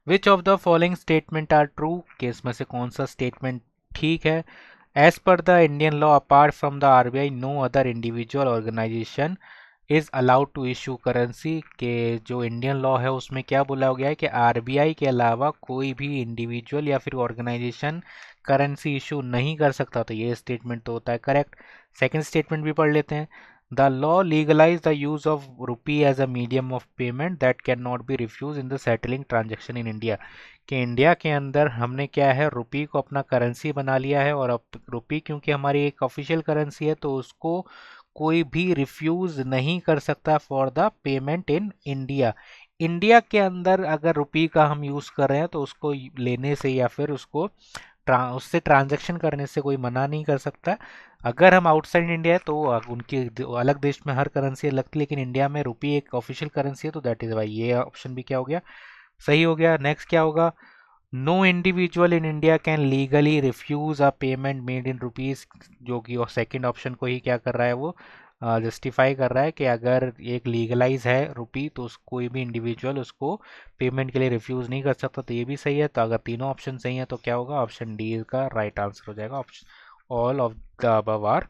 Which of the following statement are true, कि इसमें से कौन सा स्टेटमेंट ठीक है। As per the Indian law apart from the RBI no other individual organization is allowed to issue currency, के जो इंडियन लॉ है उसमें क्या बोला गया है कि आरबीआई के अलावा कोई भी इंडिविजुअल या फिर ऑर्गेनाइजेशन करेंसी इशू नहीं कर सकता। तो ये स्टेटमेंट तो होता है करेक्ट। सेकंड स्टेटमेंट भी पढ़ लेते हैं। The law legalize the use of rupee as a medium of payment that can not be refuse in the settling transaction in India, कि इंडिया के अंदर हमने क्या है रुपी को अपना करेंसी बना लिया है, और अब रुपी क्योंकि हमारी एक ऑफिशियल करेंसी है तो उसको कोई भी रिफ्यूज नहीं कर सकता for the payment in India. India के अंदर अगर रुपी का हम यूज़ कर रहे हैं तो उसको लेने से या फिर उसको उससे ट्रांजैक्शन करने से कोई मना नहीं कर सकता। अगर हम आउटसाइड इंडिया है तो उनके अलग देश में हर करेंसी लगती है, लेकिन इंडिया में रुपी एक ऑफिशियल करेंसी है, तो दैट इज वाई ये ऑप्शन भी क्या हो गया, सही हो गया। नेक्स्ट क्या होगा, no individual in India can legally refuse a payment made in rupees, जो कि सेकंड ऑप्शन को ही क्या कर रहा है वो जस्टिफाई कर रहा है कि अगर एक लीगलाइज है रुपी तो कोई भी इंडिविजुअल उसको पेमेंट के लिए रिफ्यूज नहीं कर सकता। तो ये भी सही है। तो अगर तीनों ऑप्शन सही है तो क्या होगा, ऑप्शन डी का राइट आंसर हो जाएगा। Option all of the above are